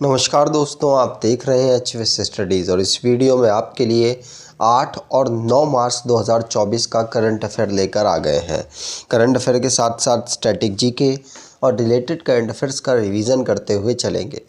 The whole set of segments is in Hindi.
नमस्कार दोस्तों, आप देख रहे हैं एचवीएस स्टडीज़ और इस वीडियो में आपके लिए 8 और 9 मार्च 2024 का करंट अफेयर लेकर आ गए हैं। करंट अफेयर के साथ साथ स्ट्रैटेजी के और रिलेटेड करंट अफेयर्स का रिवीजन करते हुए चलेंगे।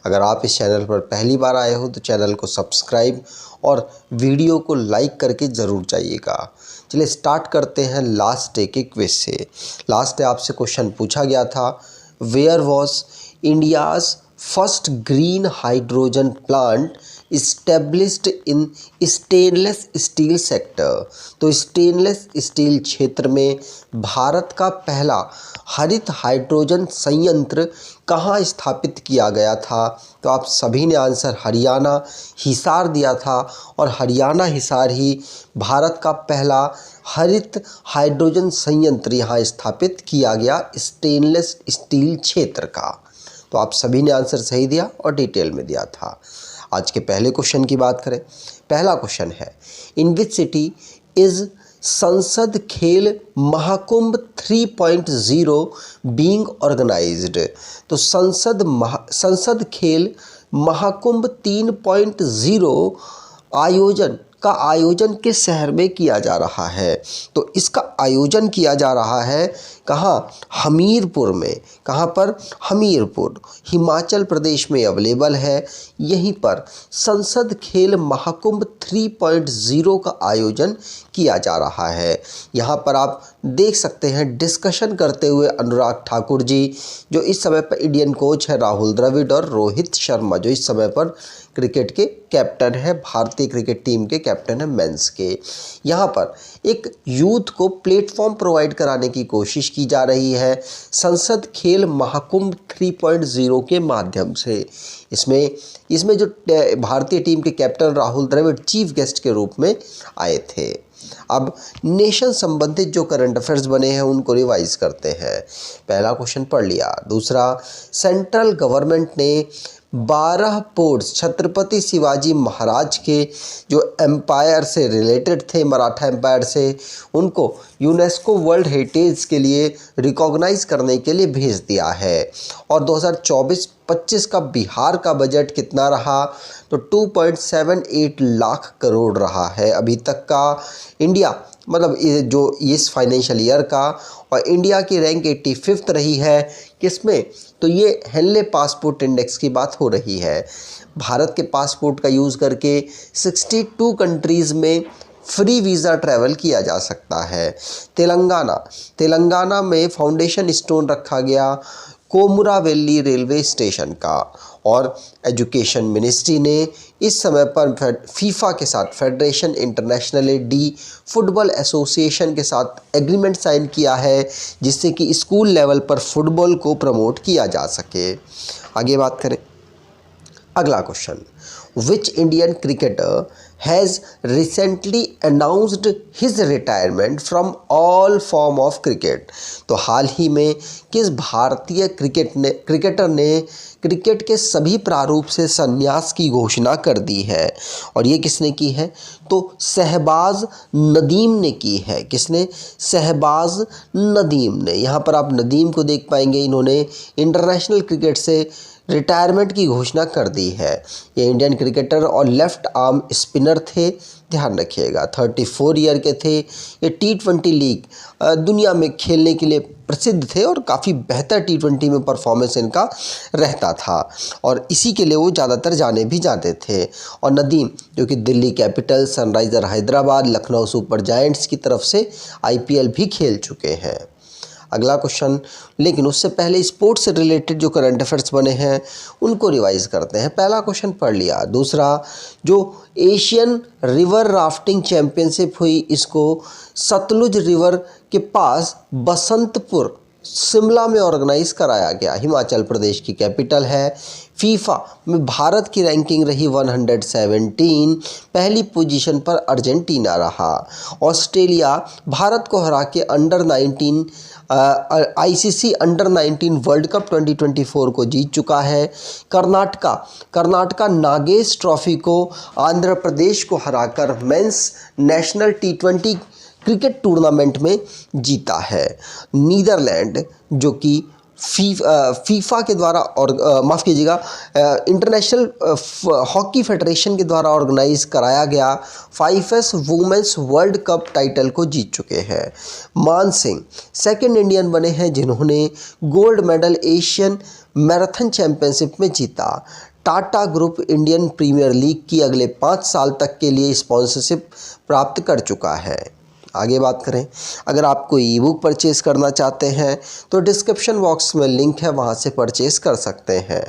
अगर आप इस चैनल पर पहली बार आए हो तो चैनल को सब्सक्राइब और वीडियो को लाइक करके ज़रूर जाइएगा। चलिए स्टार्ट करते हैं लास्ट डे के क्विज से। लास्ट डे आपसे क्वेश्चन पूछा गया था, where was India's first green hydrogen plant established in stainless steel sector. तो स्टेनलेस स्टील क्षेत्र में भारत का पहला हरित हाइड्रोजन संयंत्र कहाँ स्थापित किया गया था? तो आप सभी ने आंसर हरियाणा हिसार दिया था और हरियाणा हिसार ही भारत का पहला हरित हाइड्रोजन संयंत्र यहाँ स्थापित किया गया स्टेनलेस स्टील क्षेत्र का। तो आप सभी ने आंसर सही दिया और डिटेल में दिया था। आज के पहले क्वेश्चन की बात करें। पहला क्वेश्चन है, इन विच सिटी इज संसद खेल महाकुंभ 3.0 बीइंग ऑर्गेनाइज्ड? तो संसद खेल महाकुंभ 3.0 आयोजन किस शहर में किया जा रहा है? तो इसका आयोजन किया जा रहा है कहाँ? हमीरपुर में। कहाँ पर? हमीरपुर, हिमाचल प्रदेश में अवेलेबल है। यहीं पर संसद खेल महाकुंभ 3.0 का आयोजन किया जा रहा है। यहाँ पर आप देख सकते हैं डिस्कशन करते हुए अनुराग ठाकुर जी, जो इस समय पर इंडियन कोच है, राहुल द्रविड़ और रोहित शर्मा, जो इस समय पर क्रिकेट के कैप्टन है, भारतीय क्रिकेट टीम के कैप्टन है मेंस के। यहाँ पर एक यूथ को प्लेटफॉर्म प्रोवाइड कराने की कोशिश की जा रही है संसद खेल महाकुंभ 3.0 के माध्यम से। इसमें जो भारतीय टीम के captain Rahul Dravid chief guest के रूप में आए थे। अब नेशन संबंधित जो करंट अफेयर्स बने हैं उनको रिवाइज करते हैं। पहला क्वेश्चन पढ़ लिया। दूसरा, सेंट्रल गवर्नमेंट ने 12 पोर्ट्स छत्रपति शिवाजी महाराज के जो एम्पायर से रिलेटेड थे, मराठा एम्पायर से, उनको यूनेस्को वर्ल्ड हेरिटेज के लिए रिकॉग्नाइज करने के लिए भेज दिया है। और 2024-25 का बिहार का बजट कितना रहा? तो 2.78 लाख करोड़ रहा है अभी तक का। इंडिया मतलब जो इस फाइनेंशियल ईयर का, और इंडिया की रैंक 85th रही है। किसमें? तो ये हेनले पासपोर्ट इंडेक्स की बात हो रही है। भारत के पासपोर्ट का यूज़ करके 62 कंट्रीज़ में फ्री वीज़ा ट्रैवल किया जा सकता है। तेलंगाना में फाउंडेशन स्टोन रखा गया कोमुरावेली रेलवे स्टेशन का। और एजुकेशन मिनिस्ट्री ने इस समय पर फीफा के साथ, federation international D football association के साथ एग्रीमेंट साइन किया है, जिससे कि स्कूल लेवल पर फुटबॉल को प्रमोट किया जा सके। आगे बात करें। अगला question, which Indian cricketer has recently announced his retirement from all form of cricket? तो हाल ही में किस भारतीय क्रिकेटर ने क्रिकेट के सभी प्रारूप से संन्यास की घोषणा कर दी है? और ये किसने की है? तो शहबाज नदीम ने की है। किसने? शहबाज नदीम ने। यहाँ पर आप नदीम को देख पाएंगे, इन्होंने इंटरनेशनल क्रिकेट से रिटायरमेंट की घोषणा कर दी है। ये इंडियन क्रिकेटर और लेफ़्ट आर्म स्पिनर थे, ध्यान रखिएगा। 34 ईयर के थे। ये T20 लीग दुनिया में खेलने के लिए प्रसिद्ध थे और काफ़ी बेहतर T20 में परफॉर्मेंस इनका रहता था, और इसी के लिए वो ज़्यादातर जाने भी जाते थे। और नदीम जो कि Delhi capital, Sunriser Hyderabad, Lucknow super giants की तरफ से IPL भी खेल चुके हैं। अगला क्वेश्चन, लेकिन उससे पहले स्पोर्ट्स से रिलेटेड जो करंट अफेयर्स बने हैं उनको रिवाइज करते हैं। पहला क्वेश्चन पढ़ लिया। दूसरा, जो एशियन रिवर राफ्टिंग चैंपियनशिप हुई, इसको सतलुज रिवर के पास बसंतपुर शिमला में ऑर्गेनाइज कराया गया। हिमाचल प्रदेश की कैपिटल है। फीफा में भारत की रैंकिंग रही 117, पहली पोजीशन पर अर्जेंटीना रहा। ऑस्ट्रेलिया भारत को हरा के ICC अंडर 19 वर्ल्ड कप 2024 को जीत चुका है। कर्नाटका नागेश ट्रॉफी को आंध्र प्रदेश को हराकर mains national T20 cricket tournament में जीता है। नीदरलैंड जो कि फीफा के द्वारा और माफ़ कीजिएगा इंटरनेशनल हॉकी फेडरेशन के द्वारा ऑर्गेनाइज कराया गया 5S women's world cup title को जीत चुके हैं। मान सिंह सेकंड इंडियन बने हैं जिन्होंने gold medal Asian marathon championship में जीता। Tata group Indian premier league की अगले 5 साल तक के लिए स्पॉन्सरशिप प्राप्त कर चुका है। आगे बात करें, अगर आप कोई ई बुक परचेज़ करना चाहते हैं तो डिस्क्रिप्शन बॉक्स में लिंक है, वहाँ से परचेज़ कर सकते हैं।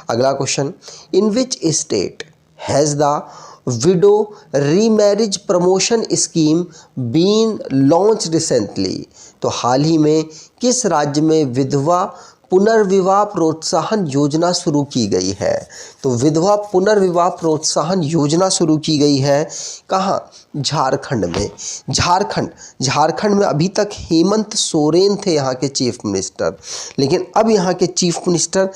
अगला question, in which state has the widow remarriage promotion scheme been launched recently? तो हाल ही में किस राज्य में विधवा पुनर्विवाह प्रोत्साहन योजना शुरू की गई है? तो विधवा पुनर्विवाह प्रोत्साहन योजना शुरू की गई है कहाँ? झारखंड में। झारखंड में अभी तक हेमंत सोरेन थे यहाँ के चीफ मिनिस्टर, लेकिन अब यहाँ के चीफ मिनिस्टर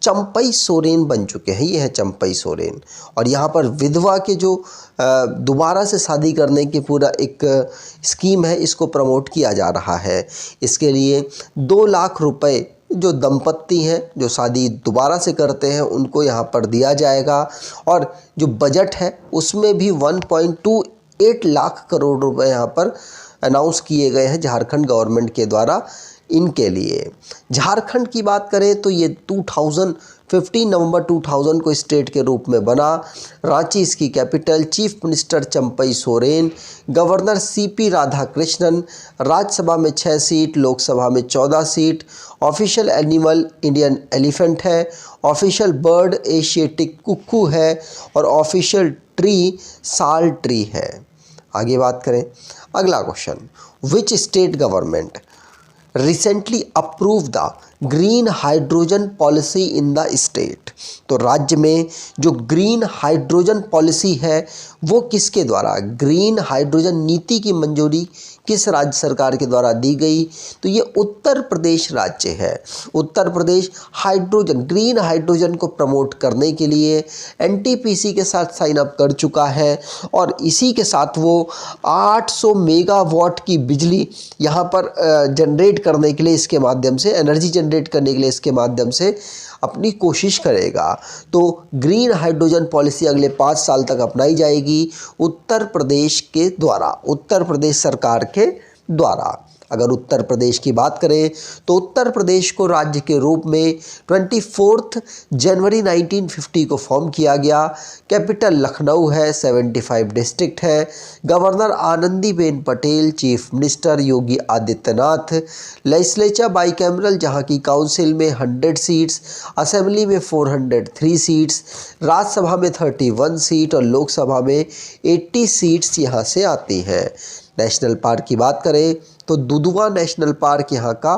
चंपई सोरेन बन चुके हैं। ये है चंपई सोरेन, और यहाँ पर विधवा के जो दोबारा से शादी करने की पूरा एक स्कीम है, इसको प्रमोट किया जा रहा है। इसके लिए 2 लाख रुपए जो दंपत्ति हैं जो शादी दोबारा से करते हैं उनको यहाँ पर दिया जाएगा, और जो बजट है उसमें भी 1.28 लाख करोड़ रुपए यहाँ पर अनाउंस किए गए हैं झारखंड गवर्नमेंट के द्वारा इनके लिए। झारखंड की बात करें तो ये 15 नवंबर 2000 को स्टेट के रूप में बना। रांची इसकी capital. Chief minister Champai Soren, governor CP Radhakrishnan. Rajya Sabha में 6 सीट, लोकसभा में 14 seat. Official animal Indian elephant है। ऑफिशियल बर्ड एशियाटिक कुक्कू है, और ऑफिशियल ट्री साल ट्री है। आगे बात करें, अगला question, which state government recently approve the green hydrogen policy in the state? तो राज्य में जो ग्रीन हाइड्रोजन पॉलिसी है वो किसके द्वारा, ग्रीन हाइड्रोजन नीति की मंजूरी किस राज्य सरकार के द्वारा दी गई? तो ये उत्तर प्रदेश राज्य है। उत्तर प्रदेश ग्रीन हाइड्रोजन को प्रमोट करने के लिए NTPC के साथ साइन अप कर चुका है, और इसी के साथ वो 800 मेगावाट की बिजली यहाँ पर जनरेट करने के लिए, इसके माध्यम से एनर्जी जनरेट करने के लिए इसके माध्यम से अपनी कोशिश करेगा। तो ग्रीन हाइड्रोजन पॉलिसी अगले 5 साल तक अपनाई जाएगी उत्तर प्रदेश के द्वारा, उत्तर प्रदेश सरकार के द्वारा। अगर उत्तर प्रदेश की बात करें तो उत्तर प्रदेश को राज्य के रूप में 24 जनवरी 1950 को फॉर्म किया गया। कैपिटल लखनऊ है। 75 डिस्ट्रिक्ट है। Governor Anandiben Patel, chief minister Yogi Adityanath. Legislature bicameral, जहां की काउंसिल में 100 सीट्स, असेंबली में 403 सीट्स, राज्यसभा में 31 सीट और लोकसभा में 80 सीट्स यहाँ से आती हैं। नेशनल पार्क की बात करें तो दुधवा नेशनल पार्क यहाँ का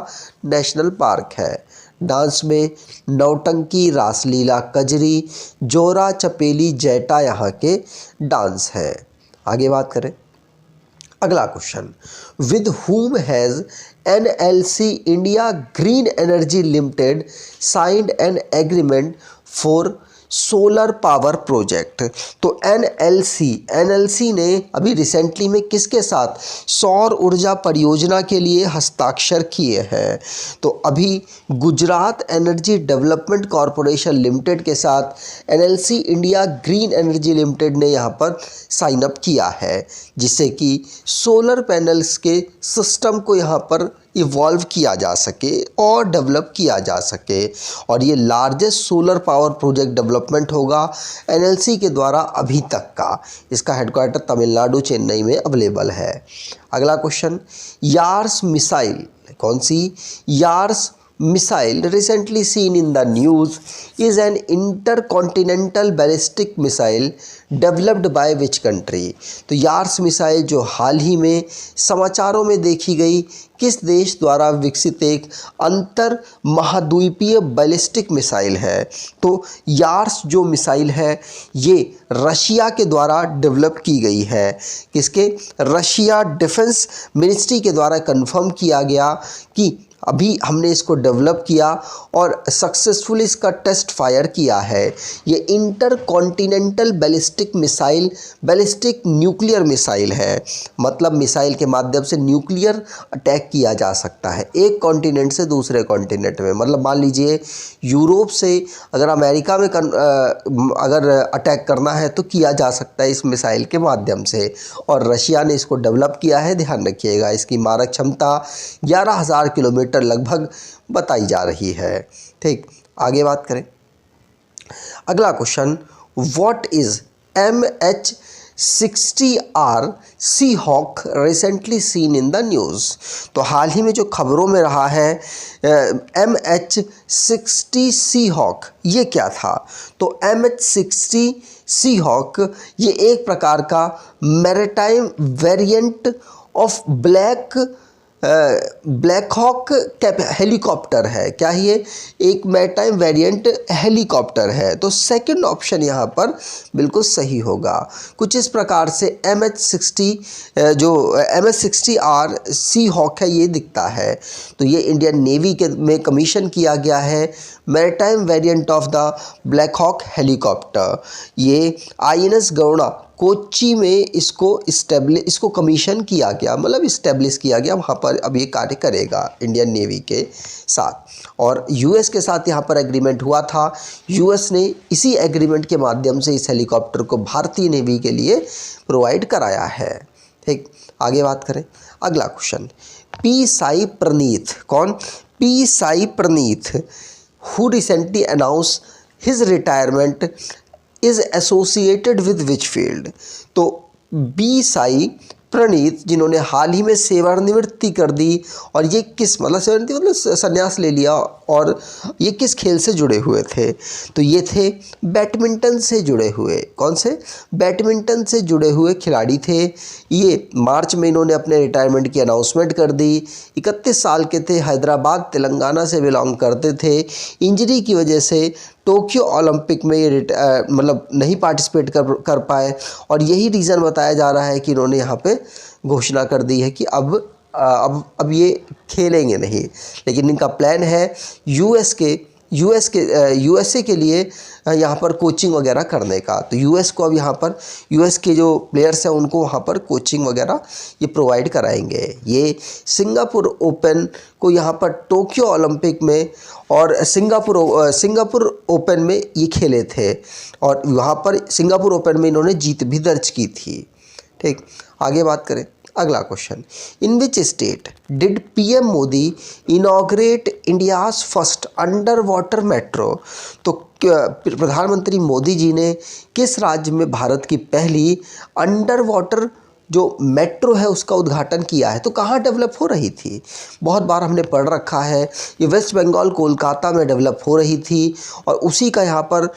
नेशनल पार्क है। डांस में नौटंकी, रासलीला, कजरी, जोरा, चपेली, जैटा यहाँ के डांस हैं। आगे बात करें, अगला question, with whom has NLC India green energy limited signed an agreement for solar power project? तो NLC ने अभी रिसेंटली में किसके साथ सौर ऊर्जा परियोजना के लिए हस्ताक्षर किए हैं? तो अभी Gujarat energy development corporation limited के साथ NLC India green energy limited ने यहाँ पर साइन अप किया है, जिससे कि सोलर पैनल्स के सिस्टम को यहाँ पर इवॉल्व किया जा सके और डेवलप किया जा सके, और ये largest solar power project development होगा NLC के द्वारा अभी तक का। इसका हेडक्वार्टर तमिलनाडु चेन्नई में अवेलेबल है। अगला क्वेश्चन, यार्स मिसाइल, कौन सी? Yars missile recently seen in the news is an intercontinental ballistic missile developed by which country? तो यार्स मिसाइल जो हाल ही में समाचारों में देखी गई किस देश द्वारा विकसित एक अंतर महाद्वीपीय बैलिस्टिक मिसाइल है? तो यार्स जो मिसाइल है ये रशिया के द्वारा डेवलप की गई है। किसके? रशिया डिफेंस मिनिस्ट्री के द्वारा कंफर्म किया गया कि अभी हमने इसको डेवलप किया और सक्सेसफुली इसका टेस्ट फायर किया है। ये inter continental ballistic nuclear missile है, मतलब मिसाइल के माध्यम से न्यूक्लियर अटैक किया जा सकता है एक कॉन्टिनेंट से दूसरे कॉन्टिनेंट में। मतलब मान लीजिए यूरोप से अगर अमेरिका में अगर अटैक करना है तो किया जा सकता है इस मिसाइल के माध्यम से, और रशिया ने इसको डेवलप किया है। ध्यान रखिएगा, इसकी मारक क्षमता 11,000 किलोमीटर लगभग बताई जा रही है। ठीक, आगे बात करें। अगला question, what is MH-60R Seahawk recently seen in the news. तो हाल ही में जो खबरों में रहा है MH-60 Seahawk ये क्या था। तो MH-60 Seahawk ये एक प्रकार का maritime variant of Black Hawk helicopter है। क्या ये एक मैरीटाइम वेरिएंट हेलीकॉप्टर है। तो सेकंड ऑप्शन यहाँ पर बिल्कुल सही होगा। कुछ इस प्रकार से MH-60R Seahawk है ये दिखता है। तो ये इंडियन नेवी में कमीशन किया गया है maritime variant of the Black Hawk helicopter. ये INS गरुड़ा कोच्चि में इसको कमीशन किया गया, मतलब इस्टेब्लिश किया गया, वहाँ पर अब ये कार्य करेगा इंडियन नेवी के साथ। और US के साथ यहाँ पर एग्रीमेंट हुआ था। US ने इसी एग्रीमेंट के माध्यम से इस हेलीकॉप्टर को भारतीय नेवी के लिए प्रोवाइड कराया है। ठीक, आगे बात करें। अगला क्वेश्चन, P साई प्रणीत, कौन? P Sai Praneeth who recently announced his retirement is associated with which field। तो बी साई प्रणीत जिन्होंने हाल ही में सेवानिवृत्ति कर दी, और ये किस मतलब सेवानिवृत्ति मतलब संन्यास ले लिया, और ये किस खेल से जुड़े हुए थे। तो ये थे बैडमिंटन से जुड़े हुए। कौन से? बैडमिंटन से जुड़े हुए खिलाड़ी थे। ये मार्च में इन्होंने अपने रिटायरमेंट की अनाउंसमेंट कर दी। 31 साल के थे, हैदराबाद तेलंगाना से बिलोंग करते थे। इंजरी की वजह से टोक्यो ओलंपिक में ये मतलब नहीं पार्टिसिपेट कर पाए, और यही रीज़न बताया जा रहा है कि इन्होंने यहाँ पे घोषणा कर दी है कि अब ये खेलेंगे नहीं। लेकिन इनका प्लान है USA के लिए यहाँ पर कोचिंग वगैरह करने का। तो US को अब यहाँ पर US के जो प्लेयर्स हैं उनको वहाँ पर कोचिंग वगैरह ये प्रोवाइड कराएंगे। ये सिंगापुर ओपन को यहाँ पर टोक्यो ओलंपिक में और सिंगापुर ओपन में ये खेले थे, और वहाँ पर सिंगापुर ओपन में इन्होंने जीत भी दर्ज की थी। ठीक, आगे बात करें। अगला question, in which state did PM Modi inaugurate India's first under water metro. तो प्रधानमंत्री मोदी जी ने किस राज्य में भारत की पहली अंडर वाटर जो मेट्रो है उसका उद्घाटन किया है। तो कहाँ डेवलप हो रही थी, बहुत बार हमने पढ़ रखा है। ये वेस्ट बंगाल कोलकाता में डेवलप हो रही थी, और उसी का यहाँ पर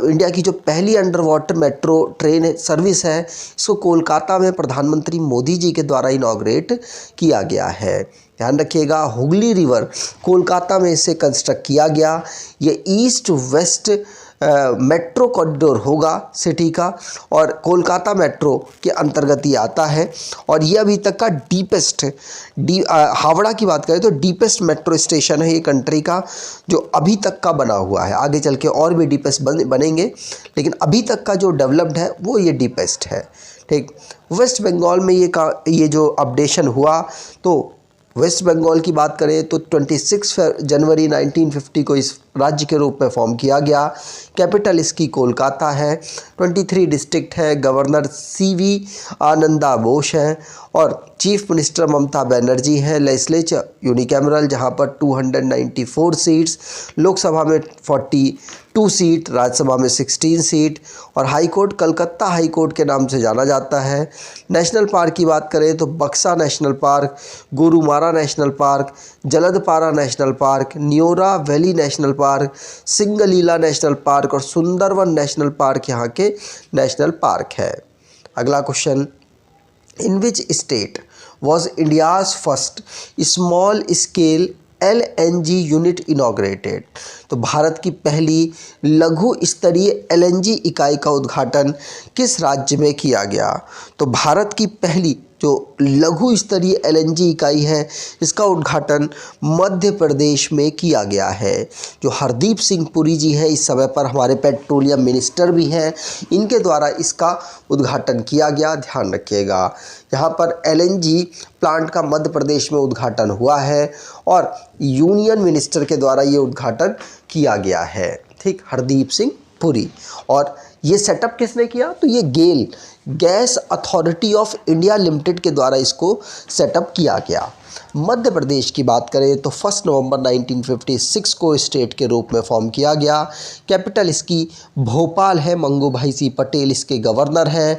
इंडिया की जो पहली under water metro train service है इसको कोलकाता में प्रधानमंत्री मोदी जी के द्वारा इनॉग्रेट किया गया है। ध्यान रखिएगा, हुगली रिवर कोलकाता में इसे कंस्ट्रक्ट किया गया। ये ईस्ट वेस्ट मेट्रो कॉरिडोर होगा सिटी का, और कोलकाता मेट्रो के अंतर्गत ये आता है। और ये अभी तक का डीपेस्ट हावड़ा की बात करें तो डीपेस्ट मेट्रो स्टेशन है ये कंट्री का, जो अभी तक का बना हुआ है। आगे चल के और भी डीपेस्ट बनेंगे, लेकिन अभी तक का जो डेवलप्ड है वो ये डीपेस्ट है। ठीक, वेस्ट बंगाल में ये जो अपडेशन हुआ, तो वेस्ट बंगाल की बात करें तो 26 जनवरी 1950 को इस राज्य के रूप में फॉर्म किया गया। कैपिटल इसकी कोलकाता है। 23 डिस्ट्रिक्ट है। गवर्नर CV आनंदा बोस हैं, और चीफ मिनिस्टर ममता बनर्जी हैं। लेजिस्लेचर यूनिकैमरल जहां पर 294 सीट्स, लोकसभा में 42 सीट, राज्यसभा में 16 सीट, और high court Calcutta high court के नाम से जाना जाता है। नेशनल पार्क की बात करें तो Buxa national park, Gorumara national park, Jaldapara national park, Neora valley national park, Singalila national park और सुंदरवन नेशनल पार्क यहाँ के नेशनल पार्क है। अगला question, in which state was India's first small scale LNG unit inaugurated. तो भारत की पहली लघु स्तरीय LNG इकाई का उद्घाटन किस राज्य में किया गया। तो भारत की पहली जो लघु स्तरीय एलएनजी इकाई है, इसका उद्घाटन मध्य प्रदेश में किया गया है। जो हरदीप सिंह पुरी जी हैं, इस समय पर हमारे पेट्रोलियम मिनिस्टर भी हैं, इनके द्वारा इसका उद्घाटन किया गया, ध्यान रखिएगा। यहाँ पर एलएनजी प्लांट का मध्य प्रदेश में उद्घाटन हुआ है और यूनियन मिनिस्टर के द्वारा ये उद्घाटन किया गया है। ठीक, हरदीप सिंह पुरी। और ये सेटअप किसने किया? तो ये GAIL, gas authority of India limited के द्वारा इसको सेटअप किया गया। मध्य प्रदेश की बात करें तो 1 नवंबर 1956 को स्टेट के रूप में फॉर्म किया गया। कैपिटल इसकी भोपाल है। मंगूभाई सिंह पटेल इसके गवर्नर हैं।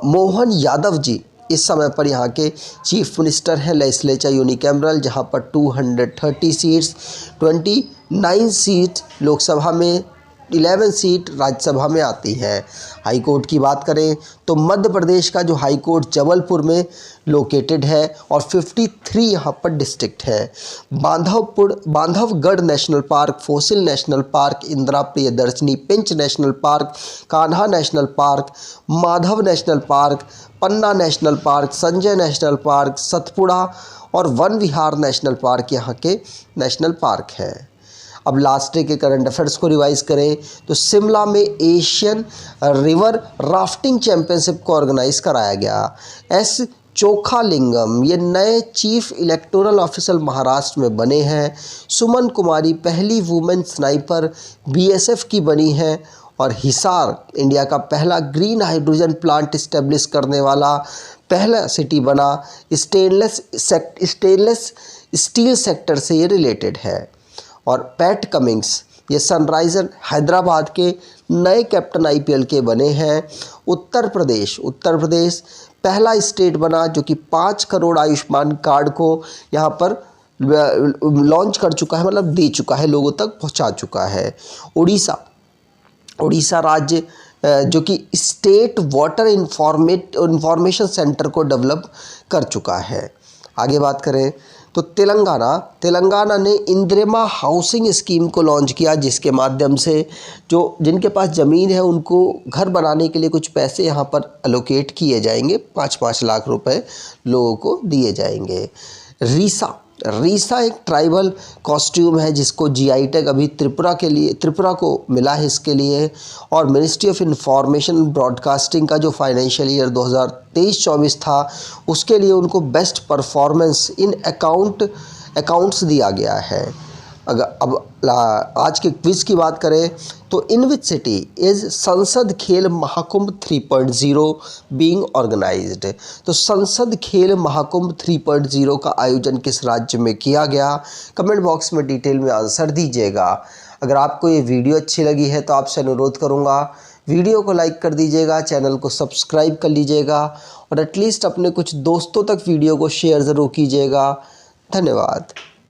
मोहन यादव जी इस समय पर यहाँ के चीफ मिनिस्टर हैं। लेजिस्लेचर यूनिकैमरल, जहाँ पर 230 सीट्स, 29 सीट लोकसभा में, 11 सीट राज्यसभा में आती हैं। हाई कोर्ट की बात करें तो मध्य प्रदेश का जो हाई कोर्ट जबलपुर में लोकेटेड है और 53 यहाँ पर डिस्ट्रिक्ट है। Bandhavgarh national park, fossil national park, Indira Priyadarshini Pench national park, Kanha national park, Madhav national park, Panna national park, Sanjay national park, Satpura और वन विहार नेशनल पार्क यहाँ के नेशनल पार्क हैं। अब लास्ट डे के करंट अफेयर्स को रिवाइज करें तो शिमला में एशियन रिवर राफ्टिंग चैंपियनशिप को ऑर्गेनाइज कराया गया। एस चोखालिंगम ये नए चीफ इलेक्टोरल ऑफिसर महाराष्ट्र में बने हैं। सुमन कुमारी पहली वुमेन स्नाइपर बीएसएफ की बनी हैं। और हिसार इंडिया का पहला ग्रीन हाइड्रोजन प्लांट इस्टेब्लिश करने वाला पहला सिटी बना। स्टेनलेस स्टील सेक्टर से ये रिलेटेड है। और पैट कमिंग्स ये सनराइजर हैदराबाद के नए कैप्टन आईपीएल के बने हैं। उत्तर प्रदेश पहला स्टेट बना जो कि 5 करोड़ आयुष्मान कार्ड को यहाँ पर लॉन्च कर चुका है, मतलब दे चुका है, लोगों तक पहुँचा चुका है। उड़ीसा राज्य जो कि स्टेट वाटर इंफॉर्मेशन सेंटर को डेवलप कर चुका है। आगे बात करें तो तेलंगाना ने इंदिरा हाउसिंग स्कीम को लॉन्च किया, जिसके माध्यम से जो जिनके पास ज़मीन है उनको घर बनाने के लिए कुछ पैसे यहाँ पर एलोकेट किए जाएंगे। 5-5 लाख रुपए लोगों को दिए जाएंगे। रीसा एक ट्राइबल कॉस्ट्यूम है जिसको जीआई टैग अभी त्रिपुरा को मिला है इसके लिए। और मिनिस्ट्री ऑफ इंफॉर्मेशन ब्रॉडकास्टिंग का जो फाइनेंशियल ईयर 2023-24 था उसके लिए उनको बेस्ट परफॉर्मेंस इन अकाउंट्स दिया गया है। आज के क्विज़ की बात करें तो इन विच सिटी इज़ संसद खेल महाकुंभ 3.0 बीइंग ऑर्गेनाइज्ड। तो संसद खेल महाकुंभ 3.0 का आयोजन किस राज्य में किया गया? कमेंट बॉक्स में डिटेल में आंसर दीजिएगा। अगर आपको ये वीडियो अच्छी लगी है तो आपसे अनुरोध करूँगा वीडियो को लाइक कर दीजिएगा, चैनल को सब्सक्राइब कर लीजिएगा और एटलीस्ट अपने कुछ दोस्तों तक वीडियो को शेयर ज़रूर कीजिएगा। धन्यवाद।